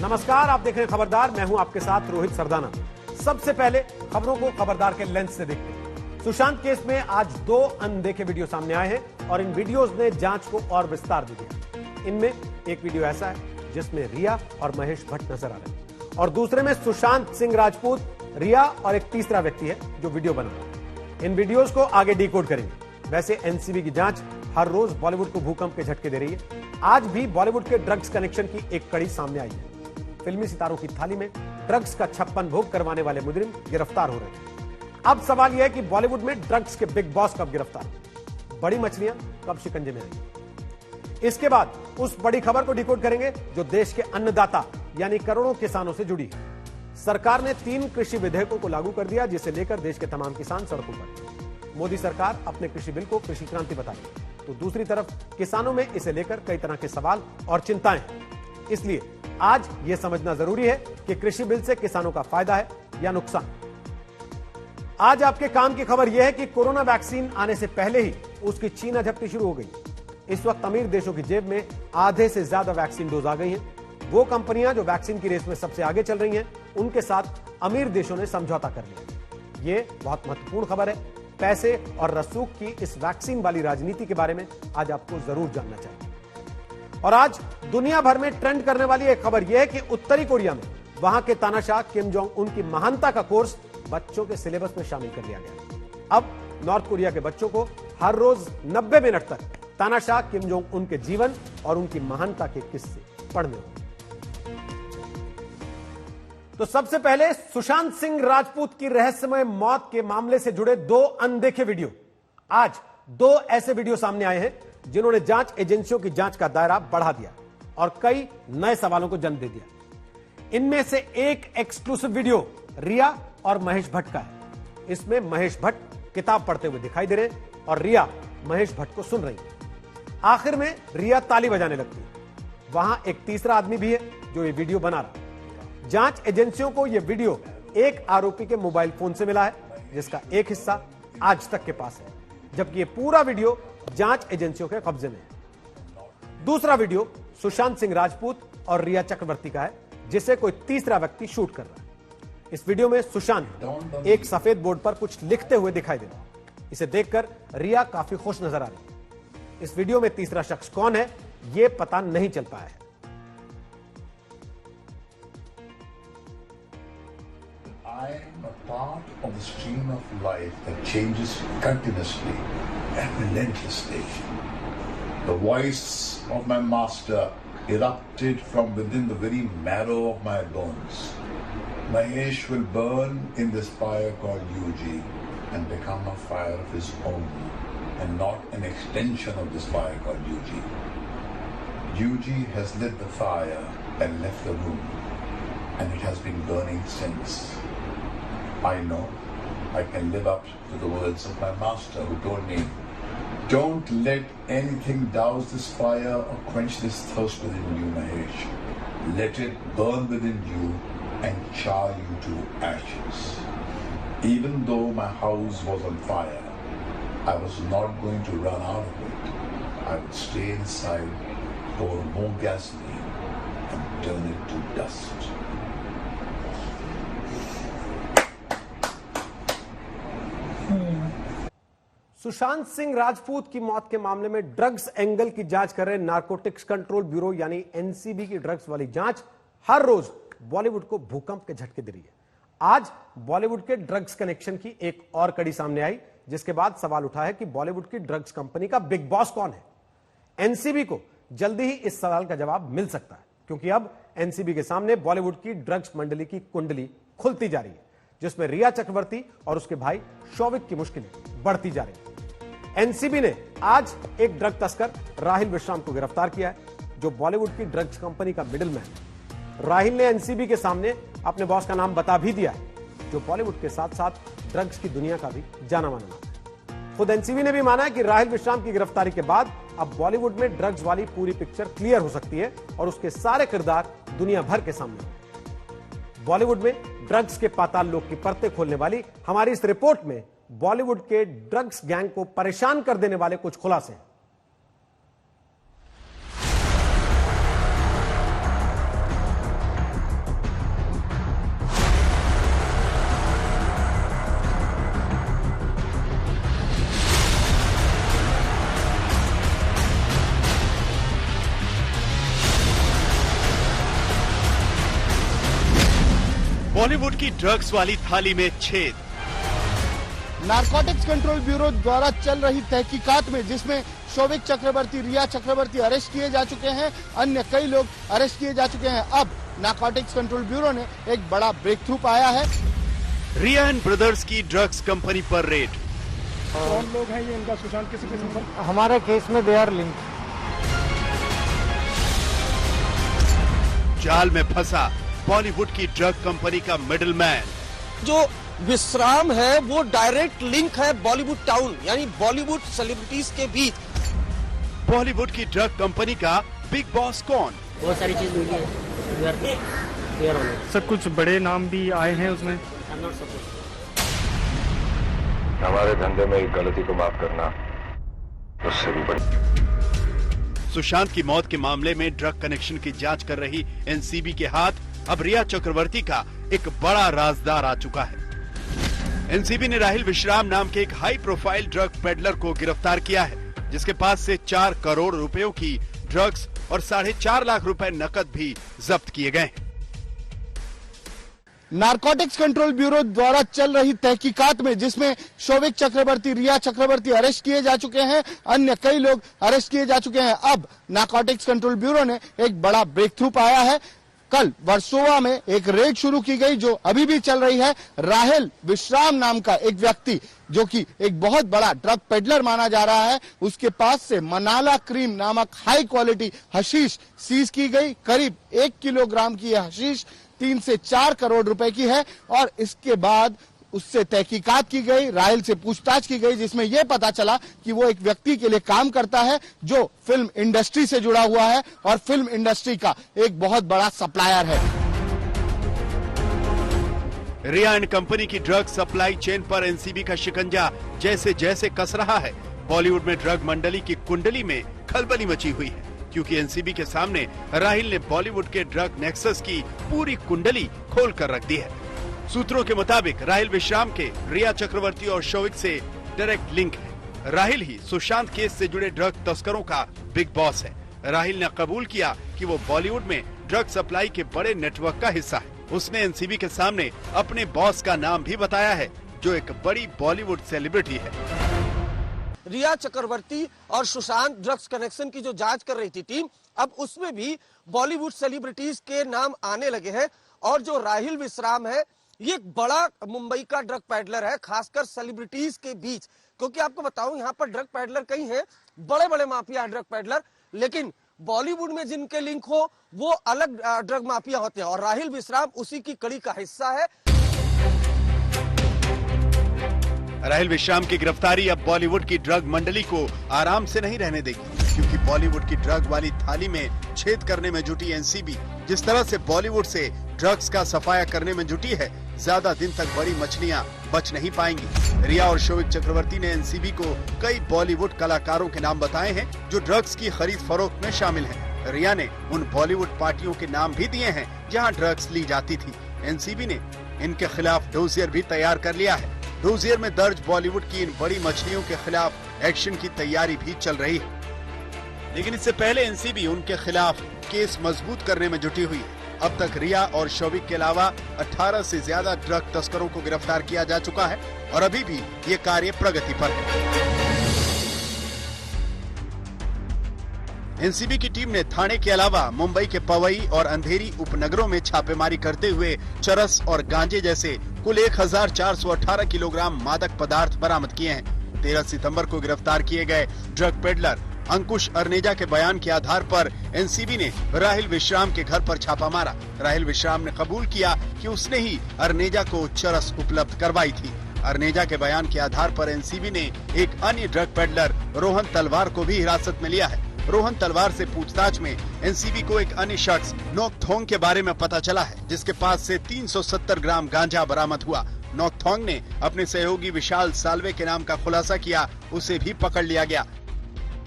नमस्कार, आप देख रहे हैं खबरदार। मैं हूं आपके साथ रोहित सरदाना। सबसे पहले खबरों को खबरदार के लेंस से देखते हैं। सुशांत केस में आज 2 अनदेखे वीडियो सामने आए हैं और इन वीडियोस ने जांच को और विस्तार दे दिया। इनमें एक वीडियो ऐसा है जिसमें रिया और महेश भट्ट नजर आ रहे हैं और दूसरे में सुशांत सिंह राजपूत, रिया और एक तीसरा व्यक्ति है जो वीडियो बना रहा है। इन वीडियोस को आगे डिकोड करेंगे। वैसे एनसीबी की जांच हर रोज बॉलीवुड को भूकंप के झटके दे रही है। आज भी बॉलीवुड के ड्रग्स कनेक्शन की एक कड़ी सामने आई है। फिल्मी सितारों की थाली में ड्रग्स का 56 भोग करवाने वाले मुजरिम गिरफ्तार हो रहे हैं। अब सवाल यह है कि बॉलीवुड में ड्रग्स के बिग बॉस कब गिरफ्तार, बड़ी मछलियां कब शिकंजे में आएंगी। इसके बाद उस बड़ी खबर को डिकोड करेंगे जो देश के अन्नदाता यानी करोड़ों किसानों से जुड़ी है। सरकार ने 3 कृषि विधेयकों को लागू कर दिया, जिसे लेकर देश के तमाम किसान सड़कों पर। मोदी सरकार अपने कृषि बिल को कृषि क्रांति बता रही है, तो दूसरी तरफ किसानों में इसे लेकर कई तरह के सवाल और चिंताएं। इसलिए आज यह समझना जरूरी है कि कृषि बिल से किसानों का फायदा है या नुकसान। आज आपके काम की खबर यह है कि कोरोना वैक्सीन आने से पहले ही उसकी छीना झपटी शुरू हो गई। इस वक्त अमीर देशों की जेब में आधे से ज्यादा वैक्सीन डोज आ गई हैं। वो कंपनियां जो वैक्सीन की रेस में सबसे आगे चल रही हैं, उनके साथ अमीर देशों ने समझौता कर लिया। यह बहुत महत्वपूर्ण खबर है। पैसे और रसूख की इस वैक्सीन वाली राजनीति के बारे में आज आपको जरूर जानना चाहिए। और आज दुनिया भर में ट्रेंड करने वाली एक खबर यह है कि उत्तरी कोरिया में वहां के तानाशाह किम जोंग उन की महानता का कोर्स बच्चों के सिलेबस में शामिल कर लिया गया। अब नॉर्थ कोरिया के बच्चों को हर रोज 90 मिनट तक तानाशाह किम जोंग उन के जीवन और उनकी महानता के किस्से पढ़ने होंगे। तो सबसे पहले सुशांत सिंह राजपूत की रहस्यमय मौत के मामले से जुड़े 2 अनदेखे वीडियो। आज 2 ऐसे वीडियो सामने आए हैं जिन्होंने जांच एजेंसियों की जांच का दायरा बढ़ा दिया और कई नए सवालों को जन्म दे दिया। इनमें से एक एक्सक्लूसिव वीडियो रिया और महेश भट्ट का है। इसमें महेश भट्ट किताब पढ़ते हुए दिखाई दे रहे हैं और रिया महेश भट्ट को सुन रही है। आखिर में रिया ताली बजाने लगती है। वहां एक तीसरा आदमी भी है जो ये वीडियो बना रहा है। जांच एजेंसियों को यह वीडियो एक आरोपी के मोबाइल फोन से मिला है, जिसका एक हिस्सा आज तक के पास है, जबकि यह पूरा वीडियो जांच एजेंसियों के कब्जे में है। दूसरा वीडियो सुशांत सिंह राजपूत और रिया चक्रवर्ती का है, जिसे कोई तीसरा व्यक्ति शूट कर रहा है। इस वीडियो में सुशांत एक सफेद बोर्ड पर कुछ लिखते हुए दिखाई दे रहा है। इसे देखकर रिया काफी खुश नजर आ रही है। इस वीडियो में तीसरा शख्स कौन है, यह पता नहीं चल पाया है। I am a part of the stream of life that changes continuously and relentlessly. The voice of my master erupted from within the very marrow of my bones. Mahesh will burn in this fire called UG and become a fire of his own and not an extension of this fire called UG. UG has lit the fire and left the room, and it has been burning since. I know I can live up to the words of my master who told me, don't let anything douse this fire or quench this thirst within you, Mahesh. Let it burn within you and char you to ashes. Even though my house was on fire, I was not going to run out of it. I would stay inside, pour more gasoline and turn it to dust. Sushant Singh Rajput की मौत के मामले में drugs angle की जांच कर रहे narcotics control bureau यानी एनसीबी की ड्रग्स वाली जांच हर रोज बॉलीवुड को भूकंप के झटके दे रही है। आज बॉलीवुड के ड्रग्स कनेक्शन की एक और कड़ी सामने आई, जिसके बाद सवाल उठा है कि बॉलीवुड की ड्रग्स कंपनी का बिग बॉस कौन है। एनसीबी को जल्दी ही इस सवाल का जवाब मिल सकता है, क्योंकि अब एनसीबी के सामने बॉलीवुड की ड्रग्स मंडली की कुंडली खुलती जा रही है, जिसमें रिया चक्रवर्ती और उसके भाई शौविक की मुश्किलें बढ़ती जा रही है। एनसीबी ने आज एक ड्रग तस्कर राहिल विश्राम को गिरफ्तार किया है, जो बॉलीवुड की ड्रग्स कंपनी का मिडिलमैन है। राहिल ने एनसीबी के सामने अपने बॉस का नाम बता भी दिया है, जो बॉलीवुड के साथ साथ ड्रग्स की दुनिया का भी जाना माना नाम है। खुद एनसीबी ने भी माना है कि राहिल विश्राम की गिरफ्तारी के बाद अब बॉलीवुड में ड्रग्स वाली पूरी पिक्चर क्लियर हो सकती है और उसके सारे किरदार दुनिया भर के सामने होंगे। बॉलीवुड में ड्रग्स के पाताल लोक की परतें खोलने वाली हमारी इस रिपोर्ट में बॉलीवुड के ड्रग्स गैंग को परेशान कर देने वाले कुछ खुलासे हैं। बॉलीवुड की ड्रग्स वाली थाली में छेद। नारकोटिक्स कंट्रोल ब्यूरो द्वारा चल रही तहकीकात में जिसमें शोभिक चक्रवर्ती, रिया चक्रवर्ती अरेस्ट किए जा चुके हैं, अन्य कई लोग अरेस्ट किए जा चुके हैं। अब नारकोटिक्स कंट्रोल ब्यूरो ने एक बड़ा ब्रेक थ्रू पाया है। रिया एंड ब्रदर्स की ड्रग्स कंपनी पर रेड। कौन लोग हैं ये, इनका सुशांत किसी के संपर्क? हमारे केस में दे आर लिंक। जाल में फंसा बॉलीवुड की ड्रग कंपनी का मिडलमैन। जो विश्राम है वो डायरेक्ट लिंक है बॉलीवुड टाउन यानी बॉलीवुड सेलिब्रिटीज के बीच। बॉलीवुड की ड्रग कंपनी का बिग बॉस कौन? बहुत सारी चीज मिली है, सर कुछ बड़े नाम भी आए हैं उसमें। हमारे धंधे में एक गलती को माफ करना उससे भी बड़ी। सुशांत की मौत के मामले में ड्रग कनेक्शन की जांच कर रही एनसीबी के हाथ अब रिया चक्रवर्ती का एक बड़ा राजदार आ चुका है। एनसीबी ने राहिल विश्राम नाम के एक हाई प्रोफाइल ड्रग पेडलर को गिरफ्तार किया है, जिसके पास से 4 करोड़ रुपयों की ड्रग्स और 4.5 लाख रुपए नकद भी जब्त किए गए। नारकोटिक्स कंट्रोल ब्यूरो द्वारा चल रही तहकीकात में जिसमें शोभिक चक्रवर्ती, रिया चक्रवर्ती अरेस्ट किए जा चुके हैं, अन्य कई लोग अरेस्ट किए जा चुके हैं। अब नारकोटिक्स कंट्रोल ब्यूरो ने एक बड़ा ब्रेक थ्रू पाया है। कल वर्सोवा में एक रेड शुरू की गई जो अभी भी चल रही है। राहिल विश्राम नाम का एक व्यक्ति जो कि एक बहुत बड़ा ड्रग पेडलर माना जा रहा है, उसके पास से मनाला क्रीम नामक हाई क्वालिटी हशीश सीज की गई। करीब 1 किलोग्राम की यह हशीश 3 से 4 करोड़ रुपए की है और इसके बाद उससे तहकीकात की गई, राहिल से पूछताछ की गई, जिसमें यह पता चला कि वो एक व्यक्ति के लिए काम करता है जो फिल्म इंडस्ट्री से जुड़ा हुआ है और फिल्म इंडस्ट्री का एक बहुत बड़ा सप्लायर है। रिया एंड कंपनी की ड्रग सप्लाई चेन पर एनसीबी का शिकंजा जैसे जैसे कस रहा है, बॉलीवुड में ड्रग मंडली की कुंडली में खलबली मची हुई है, क्योंकि एनसीबी के सामने राहिल ने बॉलीवुड के ड्रग नेक्सस की पूरी कुंडली खोल कर रख दी है। सूत्रों के मुताबिक राहिल विश्राम के रिया चक्रवर्ती और शोभिक से डायरेक्ट लिंक है। राहिल ही सुशांत केस से जुड़े ड्रग तस्करों का बिग बॉस है। राहिल ने कबूल किया कि वो बॉलीवुड में ड्रग सप्लाई के बड़े नेटवर्क का हिस्सा है। उसने एनसीबी के सामने अपने बॉस का नाम भी बताया है, जो एक बड़ी बॉलीवुड सेलिब्रिटी है। रिया चक्रवर्ती और सुशांत ड्रग्स कनेक्शन की जो जांच कर रही थी टीम, अब उसमें भी बॉलीवुड सेलिब्रिटीज के नाम आने लगे हैं। और जो राहिल विश्राम है ये एक बड़ा मुंबई का ड्रग पैडलर है, खासकर सेलिब्रिटीज के बीच। क्योंकि आपको बताऊं यहाँ पर ड्रग पैडलर कई हैं, बड़े बड़े माफिया ड्रग पैडलर, लेकिन बॉलीवुड में जिनके लिंक हो वो अलग ड्रग माफिया होते हैं और राहिल विश्राम उसी की कड़ी का हिस्सा है। राहिल विश्राम की गिरफ्तारी अब बॉलीवुड की ड्रग मंडली को आराम से नहीं रहने देगी, क्योंकि बॉलीवुड की ड्रग वाली थाली में छेद करने में जुटी एनसीबी जिस तरह से बॉलीवुड से ड्रग्स का सफाया करने में जुटी है, ज्यादा दिन तक बड़ी मछलियां बच नहीं पाएंगी। रिया और शोभिक चक्रवर्ती ने एनसीबी को कई बॉलीवुड कलाकारों के नाम बताए हैं जो ड्रग्स की खरीद फरोख्त में शामिल हैं। रिया ने उन बॉलीवुड पार्टियों के नाम भी दिए हैं जहां ड्रग्स ली जाती थी। एनसीबी ने इनके खिलाफ डोजियर भी तैयार कर लिया है। डोजियर में दर्ज बॉलीवुड की इन बड़ी मछलियों के खिलाफ एक्शन की तैयारी भी चल रही है, लेकिन इससे पहले एनसीबी उनके खिलाफ केस मजबूत करने में जुटी हुई है। अब तक रिया और शोभिक के अलावा 18 से ज्यादा ड्रग तस्करों को गिरफ्तार किया जा चुका है और अभी भी ये कार्य प्रगति पर है। एनसीबी की टीम ने थाने के अलावा मुंबई के पवई और अंधेरी उपनगरों में छापेमारी करते हुए चरस और गांजे जैसे कुल 1418 किलोग्राम मादक पदार्थ बरामद किए हैं। 13 सितंबर को गिरफ्तार किए गए ड्रग पेडलर अंकुश अर्नेजा के बयान के आधार पर एनसीबी ने राहिल विश्राम के घर पर छापा मारा। राहिल विश्राम ने कबूल किया कि उसने ही अर्नेजा को चरस उपलब्ध करवाई थी। अर्नेजा के बयान के आधार पर एनसीबी ने एक अन्य ड्रग पेडलर रोहन तलवार को भी हिरासत में लिया है। रोहन तलवार से पूछताछ में एनसीबी को एक अन्य शख्स नोकथोंग के बारे में पता चला है, जिसके पास से 370 ग्राम गांजा बरामद हुआ। नोकथोंग ने अपने सहयोगी विशाल साल्वे के नाम का खुलासा किया, उसे भी पकड़ लिया गया।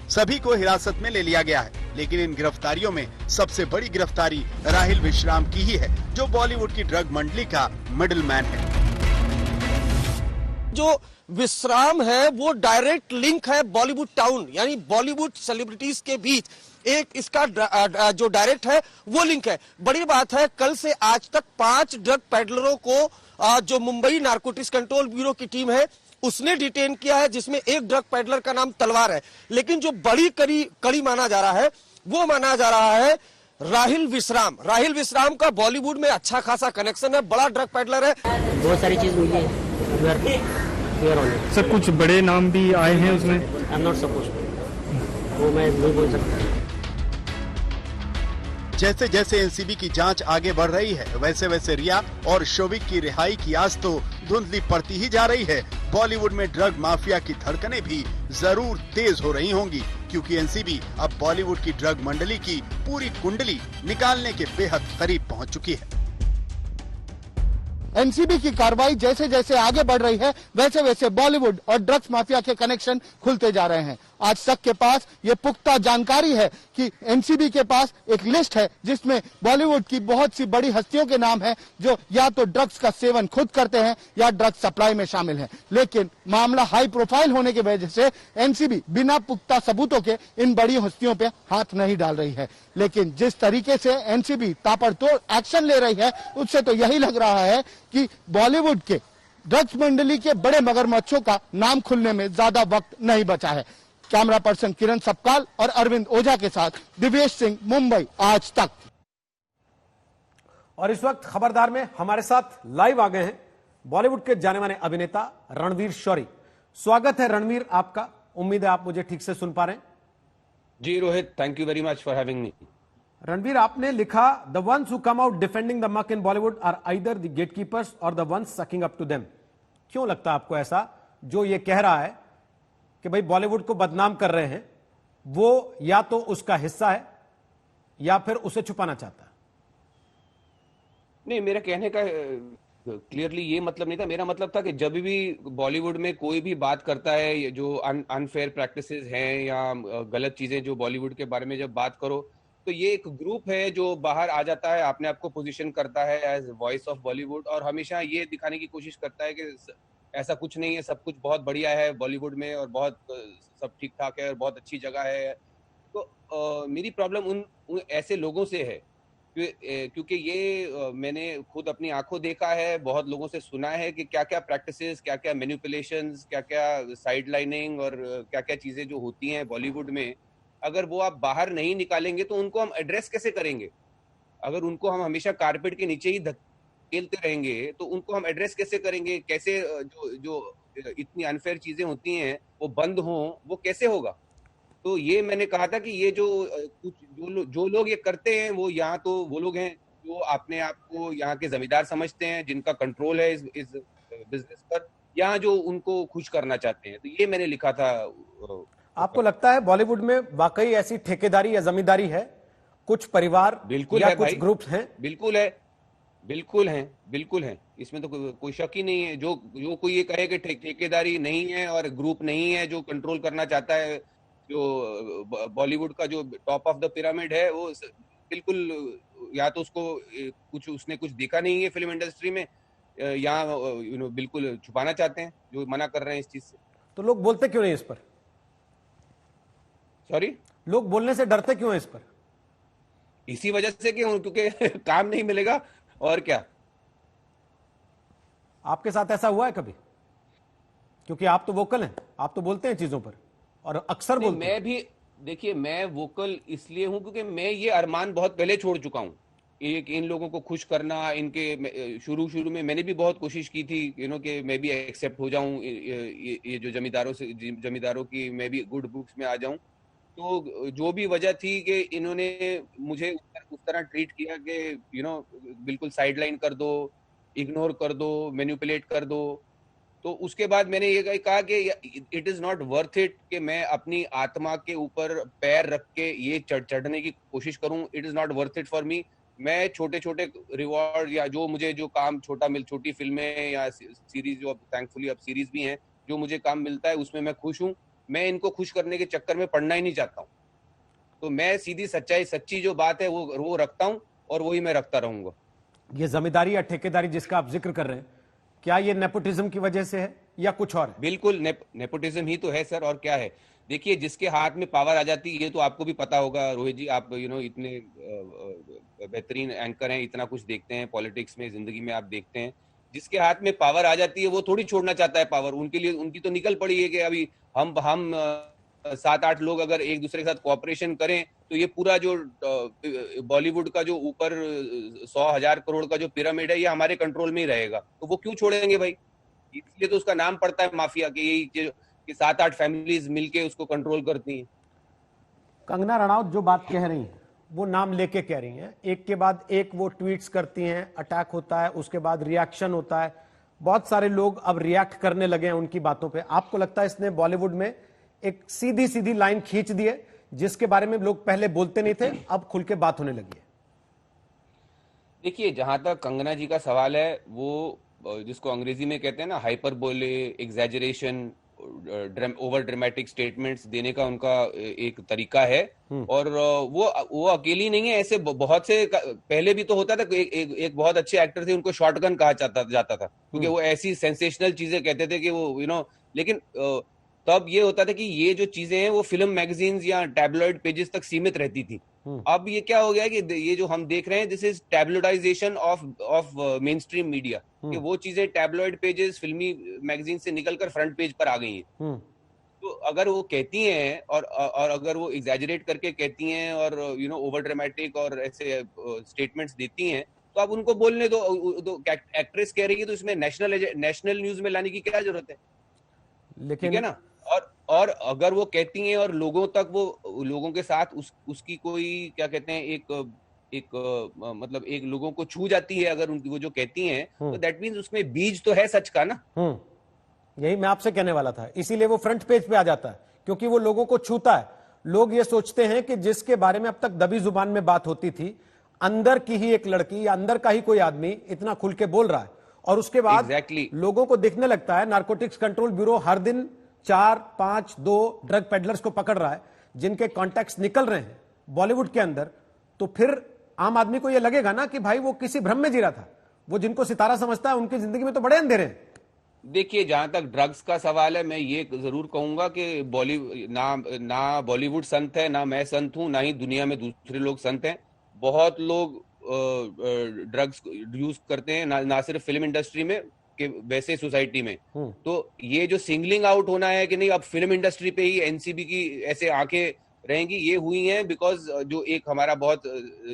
सभी को हिरासत में ले लिया गया है, लेकिन इन गिरफ्तारियों में सबसे बड़ी गिरफ्तारी राहिल विश्राम की ही है, जो बॉलीवुड की ड्रग मंडली का मिडलमैन है। जो विश्राम है वो डायरेक्ट लिंक है बॉलीवुड टाउन यानी बॉलीवुड सेलिब्रिटीज के बीच। एक इसका जो डायरेक्ट है वो लिंक है। बड़ी बात है, कल से आज तक 5 ड्रग पेडलरों को जो मुंबई नारकोटिक्स कंट्रोल ब्यूरो की टीम है उसने डिटेन किया है, जिसमें एक ड्रग पेडलर का नाम तलवार है। लेकिन जो बड़ी कड़ी माना जा रहा है वो माना जा रहा है राहिल विश्राम। राहिल विश्राम का बॉलीवुड में अच्छा खासा कनेक्शन है, बड़ा ड्रग पेडलर है। बहुत सारी चीज मिली है सर, कुछ बड़े नाम भी आए हैं उसमें। आई एम नॉट सपोज, वो मैं नहीं बोल सकता। जैसे जैसे एनसीबी की जांच आगे बढ़ रही है वैसे वैसे रिया और शोविक की रिहाई की आस तो धुंधली पड़ती ही जा रही है। बॉलीवुड में ड्रग माफिया की धड़कनें भी जरूर तेज हो रही होंगी, क्योंकि एनसीबी अब बॉलीवुड की ड्रग मंडली की पूरी कुंडली निकालने के बेहद करीब पहुंच चुकी है। एनसीबी की कार्रवाई जैसे जैसे आगे बढ़ रही है वैसे वैसे बॉलीवुड और ड्रग्स माफिया के कनेक्शन खुलते जा रहे हैं। आज तक के पास ये पुख्ता जानकारी है कि एनसीबी के पास एक लिस्ट है जिसमें बॉलीवुड की बहुत सी बड़ी हस्तियों के नाम हैं जो या तो ड्रग्स का सेवन खुद करते हैं या ड्रग्स सप्लाई में शामिल हैं। लेकिन मामला हाई प्रोफाइल होने की वजह से एनसीबी बिना पुख्ता सबूतों के इन बड़ी हस्तियों पे हाथ नहीं डाल रही है। लेकिन जिस तरीके से एनसीबी ताबड़तोड़ एक्शन ले रही है उससे तो यही लग रहा है कि बॉलीवुड के ड्रग्स मंडली के बड़े मगरमच्छों का नाम खुलने में ज्यादा वक्त नहीं बचा है। कैमरा पर्सन किरण सपकाल और अरविंद ओझा के साथ दिव्येश सिंह, मुंबई आज तक। और इस वक्त खबरदार में हमारे साथ लाइव आ गए हैं बॉलीवुड के जाने माने अभिनेता रणवीर शौरी। स्वागत है रणवीर आपका, उम्मीद है आप मुझे ठीक से सुन पा रहे हैं। जी Rohit, thank you very much for having me. Ranveer, आपने लिखा the ones who come out defending the muck in Bollywood are either the gatekeepers और the ones sucking up to them. क्यों लगता है आपको ऐसा, जो ये कह रहा है कि भाई बॉलीवुड को बदनाम कर रहे हैं, वो या तो उसका हिस्सा है या फिर उसे छुपाना चाहता है? नहीं, मेरा कहने का क्लियरली ये मतलब नहीं था। मेरा मतलब था कि जब भी बॉलीवुड में कोई भी बात करता है, जो अनफेयर प्रैक्टिसेस हैं या गलत चीजें जो बॉलीवुड के बारे में जब बात करो, तो ये एक ग्रुप है जो बाहर आ जाता है, अपने आप को पोजीशन करता है एज वॉइस ऑफ बॉलीवुड और हमेशा ये दिखाने की कोशिश करता है कि ऐसा कुछ नहीं है, सब कुछ बहुत बढ़िया है बॉलीवुड में और बहुत सब ठीक ठाक है और बहुत अच्छी जगह है। तो मेरी प्रॉब्लम उन ऐसे लोगों से है क्योंकि ये मैंने खुद अपनी आंखों देखा है, बहुत लोगों से सुना है कि क्या क्या प्रैक्टिसेस, क्या क्या मैनिपुलेशंस, क्या क्या साइड लाइनिंग और क्या क्या चीजें जो होती हैं बॉलीवुड में, अगर वो आप बाहर नहीं निकालेंगे तो उनको हम एड्रेस कैसे करेंगे? अगर उनको हम हमेशा कारपेट के नीचे ही धकेलते रहेंगे तो उनको हम एड्रेस कैसे करेंगे? कैसे जो इतनी अनफेयर चीजें होती हैं वो बंद हों, वो कैसे होगा? तो ये मैंने कहा था कि ये जो कुछ जो लोग ये करते हैं वो यहाँ तो वो लोग हैं जो अपने आप को यहाँ के जमींदार समझते हैं, जिनका कंट्रोल है इस बिजनेस पर, यहाँ जो उनको खुश करना चाहते हैं। तो ये मैंने लिखा था। आपको लगता है बॉलीवुड में वाकई ऐसी ठेकेदारी या जमींदारी है? कुछ परिवार बिल्कुल या है कुछ भाई, ग्रुप्स हैं? बिल्कुल है, बिल्कुल है, इसमें तो कोई शक ही नहीं है। जो कोई ये कहे कि ठेकेदारी नहीं है और ग्रुप नहीं है जो कंट्रोल करना चाहता है, जो बॉलीवुड का जो टॉप ऑफ द पिरामिड है, वो बिल्कुल या तो उसको उसने कुछ देखा नहीं है फिल्म इंडस्ट्री में, या बिल्कुल छुपाना चाहते हैं, जो मना कर रहे हैं इस चीज से। तो लोग बोलते क्यों नहीं इस पर? सॉरी, लोग बोलने से डरते क्यों है इस पर? इसी वजह से कि क्योंकि काम नहीं मिलेगा और क्या। आपके साथ ऐसा हुआ है कभी? क्योंकि आप तो वोकल हैं, आप तो बोलते हैं चीजों पर और अक्सर बोलते हैं। मैं भी देखिए, मैं वोकल इसलिए हूं क्योंकि मैं ये अरमान बहुत पहले छोड़ चुका हूं। एक इन लोगों को खुश करना, इनके शुरू में मैंने भी बहुत कोशिश की थी कि मैं भी एक्सेप्ट हो जाऊं, ये जो जमींदारों की मैं भी गुड बुक्स में आ जाऊं। तो जो भी वजह थी कि इन्होंने मुझे उस तरह ट्रीट किया कि बिल्कुल साइडलाइन कर दो, इग्नोर कर दो, मैनिपुलेट कर दो। तो उसके बाद मैंने ये कहा कि it is not worth it कि मैं अपनी आत्मा के ऊपर पैर रख के ये चढ़ने की कोशिश करूं। It is not worth it for me. मैं छोटे रिवॉर्ड या जो काम छोटी फिल्में या सीरीज, जो अब थैंकफुली अब सीरीज भी हैं, जो मुझे काम मिलता है उसमें मैं खुश हूं। मैं इनको खुश करने के चक्कर में पड़ना ही नहीं चाहता हूं। तो मैं सीधी सच्ची जो बात है वो रखता हूं और वही मैं रखता रहूंगा। ये जमींदारी या ठेकेदारी जिसका आप जिक्र कर रहे हैं, क्या ये नेपोटिज्म की वजह से है या कुछ और है? बिल्कुल नेपोटिज्म ही तो है सर, और क्या है। देखिए, जिसके हाथ में पावर आ जाती है, ये तो आपको भी पता होगा रोहित जी, आप इतने बेहतरीन एंकर हैं, इतना कुछ देखते हैं पॉलिटिक्स में, जिंदगी में आप देखते हैं, जिसके हाथ में पावर आ जाती है वो थोड़ी छोड़ना चाहता है पावर। उनके लिए उनकी तो निकल पड़ी है कि अभी हम 7-8 लोग अगर एक दूसरे के साथ कोऑपरेशन करें तो ये पूरा जो बॉलीवुड का जो ऊपर 100,000 करोड़ का जो पिरामिड है, ये हमारे कंट्रोल में ही रहेगा। तो वो क्यों छोड़ेंगे भाई? इसलिए तो उसका नाम पड़ता है माफिया, कि 7-8 फैमिलीज मिलके उसको कंट्रोल करती हैं। कंगना रनौत जो बात कह रही हैं वो नाम लेके कह रही हैं, एक के बाद एक वो ट्वीट्स करती हैं, अटैक होता है, उसके बाद रिएक्शन होता है, बहुत सारे लोग अब रिएक्ट करने लगे हैं उनकी बातों पे। आपको लगता है इसने बॉलीवुड में एक सीधी सीधी लाइन खींच दी है, जिसके बारे में लोग पहले बोलते नहीं थे, अब खुल के बात होने लगी है? देखिए, जहां तक कंगना जी का सवाल है, वो जिसको अंग्रेजी में कहते हैं ना hyperbole, exaggeration, over dramatic statements देने का उनका एक तरीका है। और वो अकेली नहीं है, ऐसे बहुत से पहले भी तो होता था। एक बहुत अच्छे एक्टर थे, उनको शॉटगन कहा जाता था, क्योंकि वो ऐसी सेंसेशनल चीजें कहते थे कि वो लेकिन तब ये होता था कि ये जो चीजें हैं वो फिल्म मैगजीन्स या टैबलॉइड पेजेस तक सीमित रहती थी। अब ये क्या हो गया कि ये जो हम देख रहे हैं, this is tabloidization of mainstream media, कि वो चीजें टैबलॉइड पेजेस, फिल्मी मैगजीन से निकलकर फ्रंट पेज पर आ गई हैं। तो अगर वो कहती हैं और अगर वो एग्जैजरेट करके कहती हैं और ओवर ड्रामेटिक और ऐसे स्टेटमेंट्स देती हैं, तो आप उनको बोलने दो। एक्ट्रेस कह रही है तो इसमें नेशनल न्यूज में लाने की क्या जरूरत है? लेकिन ठीक है ना। और अगर वो कहती हैं और लोगों के साथ उसकी कोई क्या कहते हैं, एक मतलब एक लोगों को छू जाती है अगर वो जो कहती हैं, तो दैट मीन्स उसमें बीज तो है सच का ना। यही मैं आपसे कहने वाला था, इसीलिए वो फ्रंट पेज पे आ जाता है, क्योंकि वो लोगों को छूता है। लोग ये सोचते हैं कि जिसके बारे में अब तक दबी जुबान में बात होती थी, अंदर की ही एक लड़की या अंदर का ही कोई आदमी इतना खुल के बोल रहा है, और उसके बाद लोगों को दिखने लगता है नारकोटिक्स कंट्रोल ब्यूरो हर दिन 4-5-2 ड्रग पेडलर्स को पकड़ रहा है, जिनके कॉन्टैक्ट्स निकल रहे हैं बॉलीवुड के अंदर। तो फिर आम आदमी को यह लगेगा ना कि भाई वो किसी भ्रम में जी रहा था। वो जिनको सितारा समझता है, उनकी जिंदगी में तो बड़े अंधेरे हैं। देखिए, जहां तक ड्रग्स का सवाल है, मैं ये जरूर कहूंगा कि ना बॉलीवुड संत है, ना मैं संत हूं, ना ही दुनिया में दूसरे लोग संत हैं। बहुत लोग ड्रग्स यूज करते हैं, ना सिर्फ फिल्म इंडस्ट्री में, कि वैसे सोसाइटी में। तो ये जो सिंगलिंग आउट होना है कि नहीं अब फिल्म इंडस्ट्री पे ही एनसीबी की ऐसे आंखें रहेंगी, ये हुई हैं बिकॉज जो एक हमारा बहुत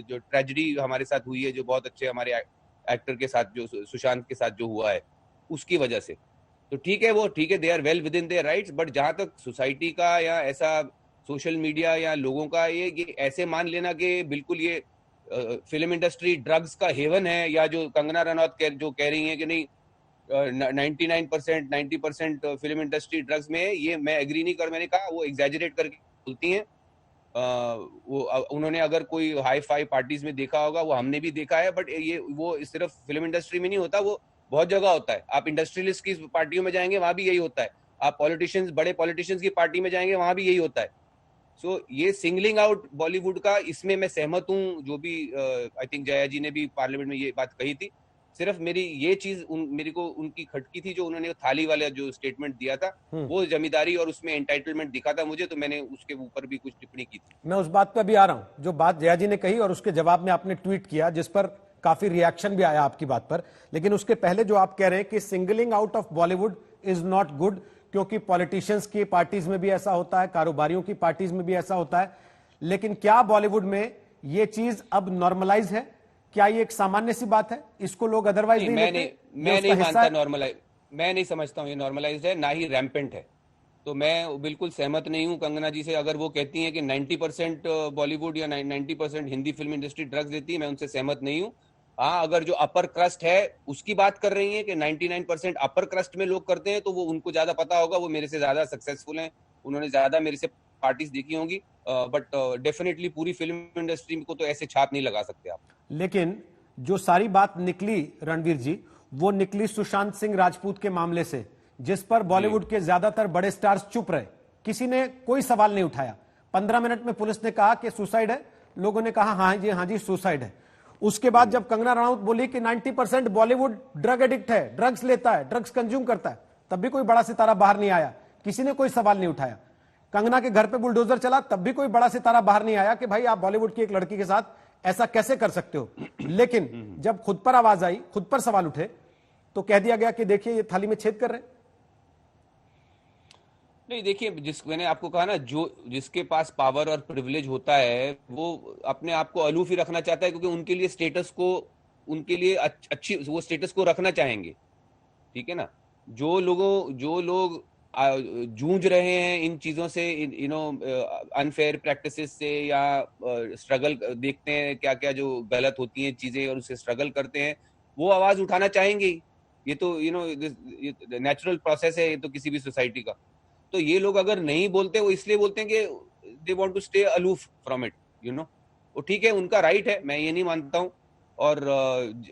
जो ट्रेजेडी हमारे साथ हुई है, जो बहुत अच्छे हमारे एक्टर के साथ, जो सुशांत के साथ जो हुआ है, उसकी वजह से। तो ठीक है, they are well within their rights. But जहां तक सोसाइटी का या ऐसा सोशल मीडिया या लोगों का, ये ऐसे मान लेना कि बिल्कुल ये फिल्म इंडस्ट्री ड्रग्स का हेवन है, या जो कंगना रनौत जो कह रही है कि नहीं 99% 90% फिल्म इंडस्ट्री ड्रग्स में है, ये मैं एग्री नहीं कर। मैंने कहा वो एग्जैजरेट करके बोलती हैं। वो उन्होंने अगर कोई हाई फाई पार्टीज में देखा होगा, वो हमने भी देखा है, बट ये वो सिर्फ फिल्म इंडस्ट्री में नहीं होता, वो बहुत जगह होता है। आप इंडस्ट्रियलिस्ट की पार्टियों में जाएंगे, वहां भी यही होता है। आप बड़े पॉलिटिशियंस की पार्टी में जाएंगे, वहां भी यही होता है। सो ये सिंगलिंग आउट बॉलीवुड का, इसमें मैं सहमत हूँ। जो भी आई थिंक जया जी ने भी पार्लियामेंट में ये बात कही थी। सिर्फ मेरी ये चीज मेरे को उनकी खटकी थी, जो उन्होंने थाली वाला जो स्टेटमेंट दिया था, वो जमींदारी और उसमें एंटाइटलमेंट दिखा था मुझे, तो मैंने उसके ऊपर भी कुछ टिप्पणी की थी। मैं उस बात पर भी आ रहा हूं जो बात जया जी ने कही, और उसके जवाब में आपने ट्वीट किया, जिस पर काफी रिएक्शन भी आया आपकी बात पर। लेकिन उसके पहले जो आप कह रहे हैं कि singling out of Bollywood is not good, क्योंकि पॉलिटिशियंस की पार्टीज में भी ऐसा होता है, कारोबारियों की पार्टीज में भी ऐसा होता है। लेकिन क्या बॉलीवुड में ये चीज अब नॉर्मलाइज है? क्या ये एक सामान्य सी बात है? इसको लोग अदरवाइज नहीं लेते? मैं नहीं मानता नॉर्मलाइज, मैं नहीं समझता हूँ ये नॉर्मलाइज है, ना ही रैम्पेंट है। तो मैं बिल्कुल सहमत नहीं हूँ कंगना जी से। अगर वो कहती हैं कि 90% बॉलीवुड या 90% हिंदी फिल्म इंडस्ट्री ड्रग्स देती है, मैं उनसे सहमत नहीं हूँ। हाँ, अगर जो अपर क्रस्ट है उसकी बात कर रही है कि 99% अपर क्रस्ट में लोग करते हैं, तो वो उनको ज्यादा पता होगा, वो मेरे से ज्यादा सक्सेसफुल हैं, उन्होंने ज्यादा मेरे से पार्टीज देखी होंगी। बट डेफिनेटली पूरी फिल्म इंडस्ट्री को तो ऐसे छाप नहीं लगा सकते आप। लेकिन जो सारी बात निकली रणवीर जी, वो निकली सुशांत सिंह राजपूत के मामले से, जिस पर बॉलीवुड के ज्यादातर बड़े स्टार्स चुप रहे, किसी ने कोई सवाल नहीं उठाया। 15 मिनट में पुलिस ने कहा कि सुसाइड है, लोगों ने कहा हाँ जी सुसाइड है। उसके बाद जब कंगना रनौत बोली कि 90% बॉलीवुड ड्रग एडिक्ट है, ड्रग्स लेता है, ड्रग्स कंज्यूम करता है, तब भी कोई बड़ा सितारा बाहर नहीं आया, किसी ने कोई सवाल नहीं उठाया। कंगना के घर पे बुलडोजर चला, तब भी कोई बड़ा सितारा बाहर नहीं आया कि भाई आप बॉलीवुड की एक लड़की के साथ ऐसा कैसे कर सकते हो। लेकिन जब खुद पर आवाज आई, खुद पर सवाल उठे, तो कह दिया गया कि देखिए ये थाली में छेद कर रहे हैं। नहीं, देखिए, मैंने आपको कहा ना, जो जिसके पास पावर और प्रिविलेज होता है वो अपने आप को अलूफ ही रखना चाहता है, क्योंकि उनके लिए स्टेटस को, उनके लिए अच्छी वो स्टेटस को रखना चाहेंगे, ठीक है ना। जो लोग जूझ रहे हैं इन चीजों से, अनफेयर प्रैक्टिसेस से, या स्ट्रगल देखते हैं क्या क्या जो गलत होती हैं चीजें और उससे स्ट्रगल करते हैं, वो आवाज उठाना चाहेंगे। ये तो नेचुरल प्रोसेस है, ये तो किसी भी सोसाइटी का। तो ये लोग अगर नहीं बोलते, वो इसलिए बोलते हैं कि they want to stay aloof from it, वो ठीक है, उनका राइट है, मैं ये नहीं मानता हूँ। और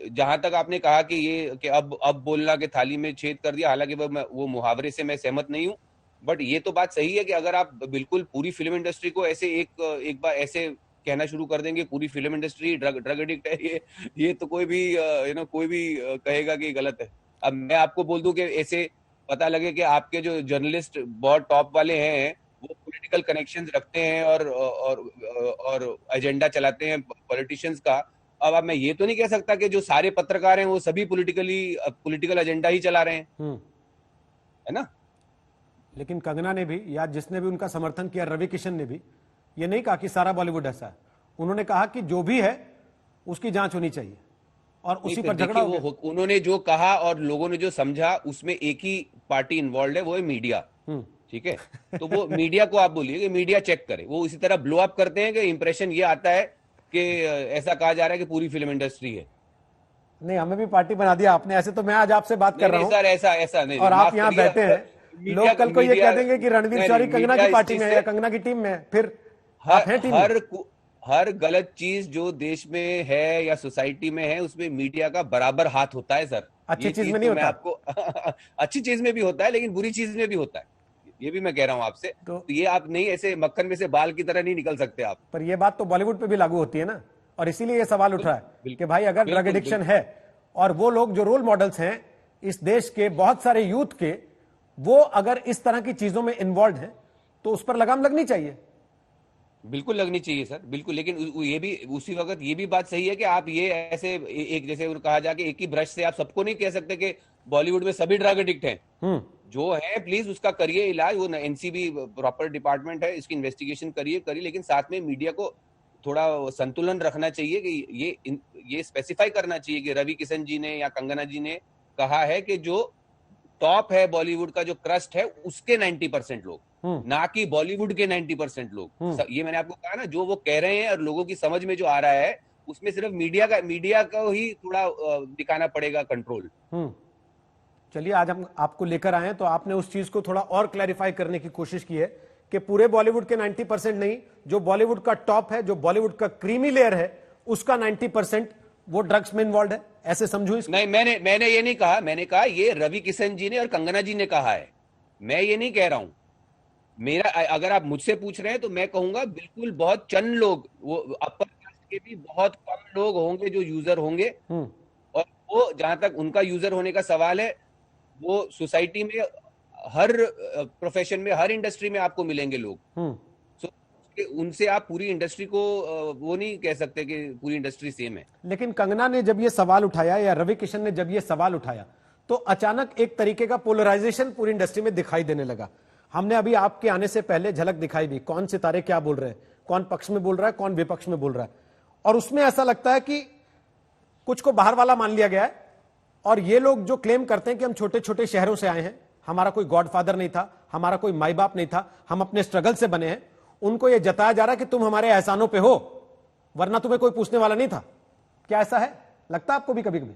जहां तक आपने कहा कि अब बोलना कि थाली में छेद कर दिया, हालांकि वो मुहावरे से मैं सहमत नहीं हूँ, बट ये तो बात सही है कि अगर आप बिल्कुल पूरी फिल्म इंडस्ट्री को ऐसे एक बार ऐसे कहना शुरू कर देंगे पूरी फिल्म इंडस्ट्री ड्रग एडिक्ट है, ये तो कोई भी कोई भी कहेगा कि गलत है। अब मैं आपको बोल दूं कि ऐसे पता लगे कि आपके जो जर्नलिस्ट बहुत टॉप वाले हैं वो पॉलिटिकल कनेक्शंस रखते हैं और एजेंडा चलाते हैं पॉलिटिशियंस का। अब मैं ये तो नहीं कह सकता कि जो सारे पत्रकार हैं वो सभी पॉलिटिकल एजेंडा ही चला रहे हैं, है ना। लेकिन कंगना ने भी, या जिसने भी उनका समर्थन किया, रवि किशन ने भी ये नहीं कहा कि सारा बॉलीवुड ऐसा है। उन्होंने कहा कि जो भी है उसकी जांच होनी चाहिए, और उसी पर झगड़ा हो गया। उन्होंने जो कहा और लोगों ने जो समझा, उसमें एक ही पार्टी इन्वॉल्व है, वो है मीडिया, ठीक है। तो वो मीडिया को आप बोलिए कि मीडिया चेक करे, वो इसी तरह ब्लो अप करते हैं कि इंप्रेशन ये आता है कि ऐसा कहा जा रहा है कि पूरी फिल्म इंडस्ट्री है। नहीं, हमें भी पार्टी बना दिया आपने, ऐसे तो मैं आज आपसे बात कर रहा हूं सर, ऐसा नहीं, और आप यहाँ बैठे हैं। लोग कल को ये कह देंगे कि रणवीर शौरी कंगना की पार्टी में है या कंगना की टीम में है, फिर हर गलत चीज जो देश में है या सोसाइटी में है, उसमें मीडिया का बराबर हाथ होता है सर। अच्छी चीज में नहीं होता आपको अच्छी चीज में भी होता है, लेकिन बुरी चीज में भी होता है, ये भी मैं कह रहा हूं आपसे। तो ये आप नहीं ऐसे मक्खन में से बाल की तरह नहीं निकल सकते आप। पर ये बात तो बॉलीवुड पे भी लागू होती है ना, और इसीलिए ये सवाल उठ रहा है कि भाई अगर ड्रग एडिक्शन है और वो लोग जो रोल मॉडल्स हैं इस देश के बहुत सारे यूथ के, वो अगर इस तरह की चीजों में इन्वॉल्व हैं तो उस पर लगाम लगनी चाहिए। बिल्कुल लगनी चाहिए सर, बिल्कुल। लेकिन ये भी उसी वक्त ये भी बात सही है कि आप ये ऐसे एक जैसे कहा जाए कि एक ही ब्रश से आप सबको नहीं कह सकते कि बॉलीवुड में सभी ड्रग एडिक्ट हैं। जो है प्लीज उसका करिए इलाज, वो एनसीबी प्रॉपर डिपार्टमेंट है, इसकी इन्वेस्टिगेशन करिए, लेकिन साथ में मीडिया को थोड़ा संतुलन रखना चाहिए कि ये स्पेसिफाई करना चाहिए कि रवि किशन जी ने या कंगना जी ने कहा है कि जो टॉप है बॉलीवुड का, जो क्रस्ट है, उसके 90% लोग, ना कि बॉलीवुड के 90% लोग। ये मैंने आपको कहा ना, जो वो कह रहे हैं और लोगों की समझ में जो आ रहा है, उसमें सिर्फ मीडिया का ही थोड़ा दिखाना पड़ेगा कंट्रोल। चलिए, आज हम आपको लेकर आए हैं तो आपने उस चीज को थोड़ा और क्लैरिफाई करने की कोशिश की है कि पूरे बॉलीवुड के 90% नहीं, जो बॉलीवुड का टॉप है, जो बॉलीवुड का क्रीमी लेयर है, उसका 90% वो ड्रग्स में इन्वॉल्व है, ऐसे समझो इसको। नहीं, मैंने ये नहीं कहा, मैंने कहा ये रवि किशन जी ने और कंगना जी ने कहा है, मैं ये नहीं कह रहा हूं। मेरा, अगर आप मुझसे पूछ रहे हैं तो मैं कहूंगा बिल्कुल बहुत चंद लोग, वो अपर कास्ट के भी बहुत कम लोग होंगे जो यूजर होंगे, और वो जहां तक उनका यूजर होने का सवाल है, वो सोसाइटी में हर प्रोफेशन में, हर इंडस्ट्री में आपको मिलेंगे लोग। उनसे आप पूरी इंडस्ट्री को वो नहीं कह सकते कि पूरी इंडस्ट्री सेम है। लेकिन कंगना ने जब ये सवाल उठाया या रवि किशन ने जब ये सवाल उठाया तो अचानक एक तरीके का पोलराइजेशन पूरी इंडस्ट्री में दिखाई देने लगा। हमने अभी आपके आने से पहले झलक दिखाई भी, कौन सितारे क्या बोल रहे हैं, कौन पक्ष में बोल रहा है, कौन विपक्ष में बोल रहा है, और उसमें ऐसा लगता है कि कुछ को बाहर वाला मान लिया गया है। और ये लोग जो क्लेम करते हैं कि हम छोटे छोटे शहरों से आए हैं, हमारा कोई गॉडफादर नहीं था, हमारा कोई माई बाप नहीं था, हम अपने स्ट्रगल से बने हैं, उनको यह जताया जा रहा है कि तुम हमारे एहसानों पे हो, वरना तुम्हें कोई पूछने वाला नहीं था। क्या ऐसा है, लगता है आपको भी कभी कभी?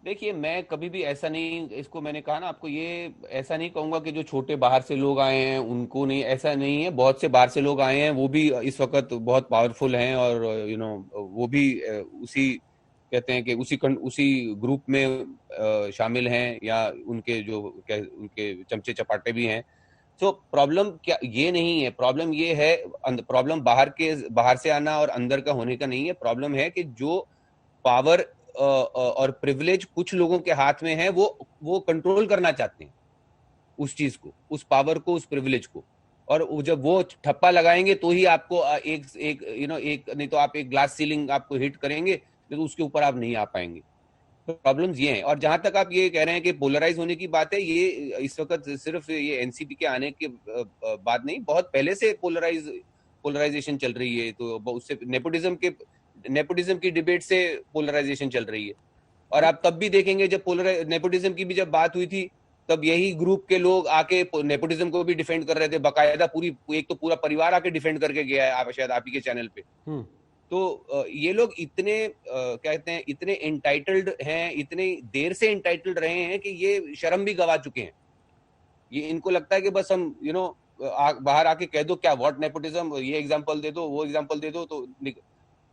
देखिए, मैं कभी भी ऐसा नहीं, इसको मैंने कहा ना आपको, ये ऐसा नहीं कहूंगा कि जो छोटे बाहर से लोग आए हैं उनको नहीं, ऐसा नहीं है। बहुत से बाहर से लोग आए हैं, वो भी इस वक्त बहुत पावरफुल हैं, और वो भी उसी कहते हैं कि उसी ग्रुप में शामिल हैं, या उनके उनके चमचे चपाटे भी हैं। तो प्रॉब्लम क्या ये नहीं है, प्रॉब्लम ये है, प्रॉब्लम बाहर से आना और अंदर का होने का नहीं है। प्रॉब्लम है कि जो पावर और प्रिविलेज कुछ लोगों के हाथ में है, वो कंट्रोल करना चाहते हैं। उस चीज को, उस पावर को, उस प्रिविलेज को। और जब वो ठप्पा लगाएंगे तो ही आपको एक नहीं तो आप एक ग्लास सीलिंग आपको हिट करेंगे, तो उसके ऊपर आप नहीं आ पाएंगे। प्रॉब्लम्स ये हैं। और जहां तक आप ये कह रहे हैं कि पोलराइज होने की बात है, ये इस वक्त सिर्फ ये एनसीपी के आने के बाद नहीं, बहुत पहले से पोलराइजेशन चल रही है। तो उससे नेपोटिज्म की डिबेट से पोलराइजेशन चल रही है। और आप तब भी देखेंगे जब नेपोटिज्म की भी जब बात हुई थी, तब यही ग्रुप के लोग आके नेपोटिज्म को भी डिफेंड कर रहे थे, बाकायदा एक तो पूरा परिवार आके डिफेंड करके गया है, आप शायद आप ही के चैनल पे। तो ये लोग इतने कहते हैं, इतने इंटाइटल्ड हैं, इतने देर से इंटाइटल्ड रहे हैं कि ये शर्म भी गवा चुके हैं। ये इनको लगता है कि बस हम बाहर आके कह दो क्या व्हाट नेपोटिज्म, ये एग्जांपल दे दो, वो एग्जांपल दे दो। तो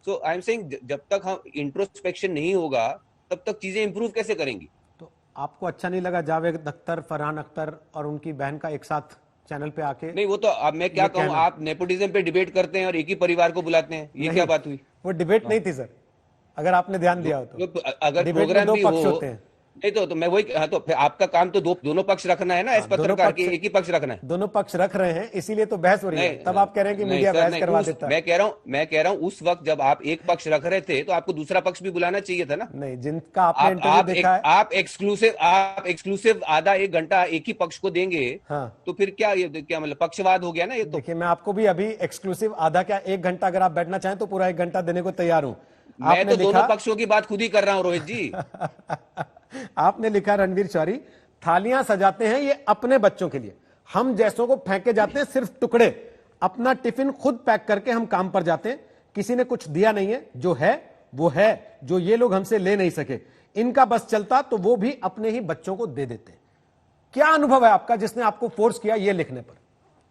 सो आई एम सेइंग जब तक हम इंट्रोस्पेक्शन नहीं होगा तब तक चीजें इंप्रूव कैसे करेंगी। तो आपको अच्छा नहीं लगा जावेद अख्तर, फरहान अख्तर और उनकी बहन का एक साथ चैनल पे आके? नहीं, वो तो अब मैं क्या कहूँ, आप नेपोटिज्म पे डिबेट करते हैं और एक ही परिवार को बुलाते हैं, ये क्या बात हुई? वो डिबेट नहीं थी सर, अगर आपने ध्यान दिया हो तो। अगर प्रोग्राम भी हो नहीं तो मैं वही, हाँ, तो फिर आपका काम तो दोनों पक्ष रखना है ना, इस पत्रकार की एक ही पक्ष रखना है। दोनों पक्ष रख रहे हैं, इसीलिए तो बहस हो रही है। तब आप कह रहे हैं कि मीडिया बहस करवा देता है। मैं कह रहा हूँ उस वक्त जब आप एक पक्ष रख रहे थे तो आपको दूसरा पक्ष भी बुलाना चाहिए था ना। नहीं, जिनका आपने इंटरव्यू देखा है, आप एक्सक्लूसिव आधा एक घंटा एक ही पक्ष को देंगे, हाँ, तो फिर क्या मतलब पक्षवाद हो गया ना ये तो। देखिए, मैं आपको भी अभी एक्सक्लूसिव आधा क्या एक घंटा अगर आप बैठना चाहें तो पूरा एक घंटा देने को तैयार हूं। मैं तो दोनों पक्षों की बात खुद ही कर रहा हूं रोहित जी। आपने लिखा रणवीर शौरी, थालियां सजाते हैं ये अपने बच्चों के लिए, हम जैसों को फेंके जाते हैं सिर्फ टुकड़े, अपना टिफिन खुद पैक करके हम काम पर जाते हैं, किसी ने कुछ दिया नहीं है, जो है वो है, जो ये लोग हमसे ले नहीं सके, इनका बस चलता तो वो भी अपने ही बच्चों को दे देते। क्या अनुभव है आपका जिसने आपको फोर्स किया ये लिखने पर?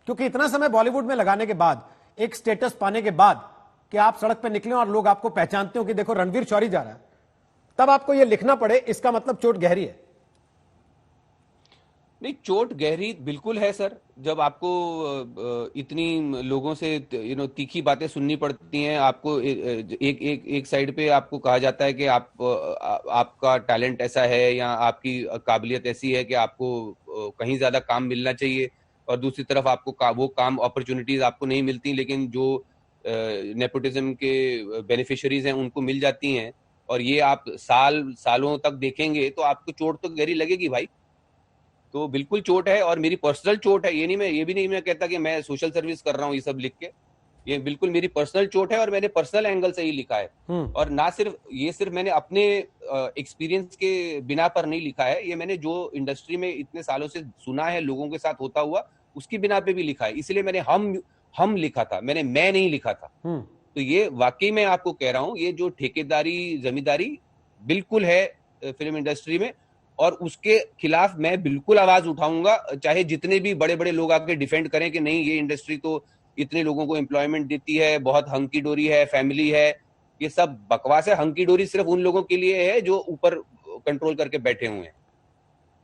क्योंकि इतना समय बॉलीवुड में लगाने के बाद, एक स्टेटस पाने के बाद कि आप सड़क पर निकले और लोग आपको पहचानते हो कि देखो रणवीर शौरी जा रहा है, तब आपको यह लिखना पड़े, इसका मतलब चोट गहरी है। नहीं, चोट गहरी बिल्कुल है सर। जब आपको इतनी लोगों से तीखी बातें सुननी पड़ती हैं, आपको एक साइड पे आपको कहा जाता है कि आपका टैलेंट ऐसा है या आपकी काबिलियत ऐसी है कि आपको कहीं ज्यादा काम मिलना चाहिए, और दूसरी तरफ आपको वो काम अपॉर्चुनिटीज आपको नहीं मिलती, लेकिन जो नेपोटिज्म के बेनिफिशियरीज हैं उनको मिल जाती हैं, और ये आप सालों तक देखेंगे तो आपको चोट तो गहरी लगेगी भाई। तो बिल्कुल चोट है, और मेरी पर्सनल चोट है। ये भी नहीं मैं कहता कि मैं सोशल सर्विस कर रहा हूँ ये सब लिख के, ये बिल्कुल मेरी पर्सनल चोट है और मैंने पर्सनल एंगल से ही लिखा है। और ना सिर्फ मैंने अपने एक्सपीरियंस के बिना पर नहीं लिखा है, ये मैंने जो इंडस्ट्री में इतने सालों से सुना है, लोगों के साथ होता हुआ, उसकी बिना पे भी लिखा है। इसलिए मैंने हम लिखा था, मैं नहीं लिखा था। तो ये वाकई में आपको कह रहा हूं, ये जो ठेकेदारी जमींदारी बिल्कुल है फिल्म इंडस्ट्री में, और उसके खिलाफ मैं बिल्कुल आवाज उठाऊंगा, चाहे जितने भी बड़े बड़े लोग आके डिफेंड करें कि नहीं ये इंडस्ट्री तो इतने लोगों को एम्प्लॉयमेंट देती है, बहुत हंकी डोरी है, फैमिली है। ये सब बकवास है। हंकी डोरी सिर्फ उन लोगों के लिए है जो ऊपर कंट्रोल करके बैठे हुए हैं।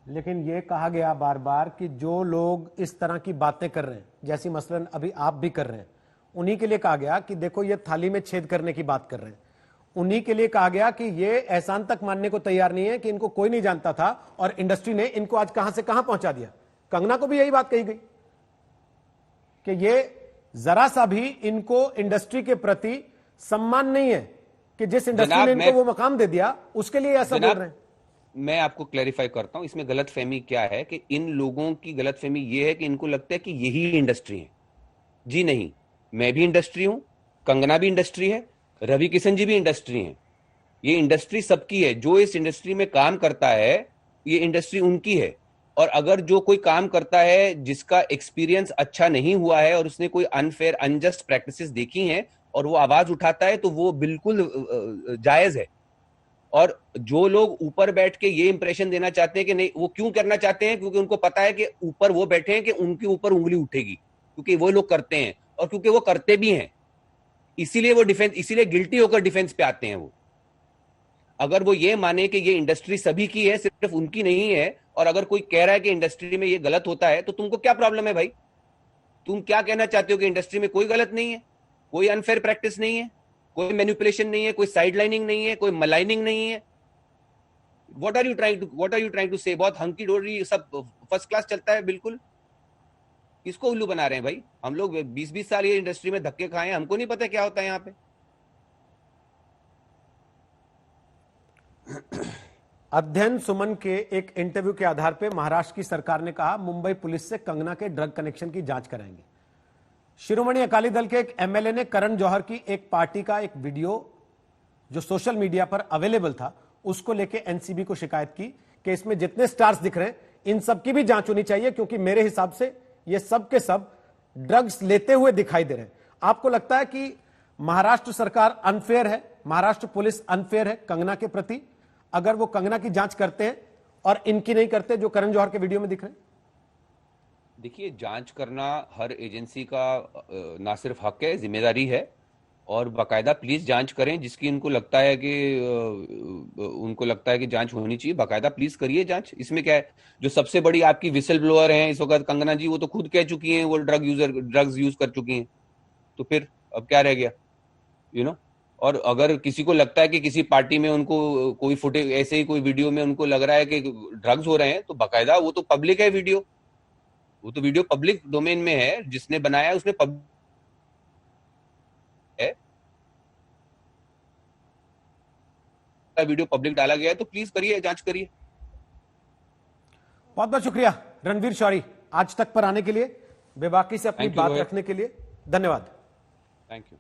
लेकिन ये कहा गया बार बार कि जो लोग इस तरह की बातें कर रहे हैं, जैसी मसलन अभी आप भी कर रहे हैं, उन्हीं के लिए कहा गया कि देखो ये थाली में छेद करने की बात कर रहे हैं। उन्हीं के लिए कहा गया कि ये एहसान तक मानने को तैयार नहीं है कि इनको कोई नहीं जानता था और इंडस्ट्री ने इनको आज कहां से कहां पहुंचा दिया। कंगना को भी यही बात कही गई कि ये जरा सा भी इनको इंडस्ट्री के प्रति सम्मान नहीं है कि जिस इंडस्ट्री ने इनको वो मकाम दे दिया उसके लिए ऐसा बोल रहे हैं। मैं आपको क्लैरिफाई करता हूं, इसमें गलतफहमी क्या है कि इन लोगों की गलतफहमी ये है कि इनको लगता है कि यही इंडस्ट्री है। जी नहीं, मैं भी इंडस्ट्री हूं, कंगना भी इंडस्ट्री है, रवि किशन जी भी इंडस्ट्री हैं। ये इंडस्ट्री सबकी है। जो इस इंडस्ट्री में काम करता है ये इंडस्ट्री उनकी है। और अगर जो कोई काम करता है जिसका एक्सपीरियंस अच्छा नहीं हुआ है और उसने कोई अनफेयर अनजस्ट प्रैक्टिसेस देखी हैं और वो आवाज उठाता है तो वो बिल्कुल जायज है। और जो लोग ऊपर बैठ के ये इंप्रेशन देना चाहते हैं कि नहीं, वो क्यों करना चाहते हैं? क्योंकि उनको पता है कि ऊपर वो बैठे हैं कि उनके ऊपर उंगली उठेगी, क्योंकि वो लोग करते हैं और क्योंकि वो करते भी हैं, इसीलिए वो डिफेंस, इसीलिए गिल्टी होकर डिफेंस पे आते हैं वो। अगर वो ये माने कि ये इंडस्ट्री सभी की है, सिर्फ उनकी नहीं है, और अगर कोई कह रहा है कि इंडस्ट्री में ये गलत होता है, तो तुमको क्या प्रॉब्लम है भाई? तुम क्या कहना चाहते हो कि इंडस्ट्री में कोई गलत नहीं है, कोई अनफेयर प्रैक्टिस नहीं है, कोई मैनिपुलेशन नहीं है, कोई साइडलाइनिंग नहीं है, कोई मलाइनिंग नहीं है? What are you trying to say? बहुत हंकी डोरी सब फर्स्ट क्लास चलता है बिल्कुल। किसको उल्लू बना रहे हैं भाई? हम लोग 20-20 साल ये इंडस्ट्री में धक्के खाए हैं, हमको नहीं पता क्या होता है यहाँ पे। अध्ययन सुमन के एक इंटरव्यू के आधार पर महाराष्ट्र की सरकार ने कहा मुंबई पुलिस से कंगना के ड्रग कनेक्शन की जांच कराएंगे। शिरोमणि अकाली दल के एक एमएलए ने करण जौहर की एक पार्टी का एक वीडियो जो सोशल मीडिया पर अवेलेबल था उसको लेके एनसीबी को शिकायत की कि इसमें जितने स्टार्स दिख रहे हैं इन सब की भी जांच होनी चाहिए, क्योंकि मेरे हिसाब से ये सब के सब ड्रग्स लेते हुए दिखाई दे रहे हैं। आपको लगता है कि महाराष्ट्र सरकार अनफेयर है, महाराष्ट्र पुलिस अनफेयर है कंगना के प्रति, अगर वो कंगना की जांच करते हैं और इनकी नहीं करते जो करण जौहर के वीडियो में दिख रहे हैं? देखिए, जांच करना हर एजेंसी का ना सिर्फ हक है, जिम्मेदारी है, और बाकायदा प्लीज जांच करें। जिसकी उनको लगता है कि जांच होनी चाहिए, बाकायदा प्लीज करिए जांच। इसमें क्या है? जो सबसे बड़ी आपकी विसल ब्लोअर हैं इस वक्त कंगना जी, वो तो खुद कह चुकी हैं वो ड्रग्स यूज कर चुकी हैं, तो फिर अब क्या रह गया? और अगर किसी को लगता है कि किसी पार्टी में उनको कोई फुटेज, ऐसे ही कोई वीडियो में उनको लग रहा है कि ड्रग्स हो रहे हैं, तो बाकायदा वो तो पब्लिक है वीडियो, वो तो वीडियो पब्लिक डोमेन में है, जिसने बनाया उसने वीडियो पब्लिक डाला गया है, तो प्लीज करिए, जांच करिए। बहुत बहुत शुक्रिया रणवीर शौरी आज तक पर आने के लिए, बेबाकी से अपनी Thank you, बात रोहित। रखने के लिए। धन्यवाद। Thank you.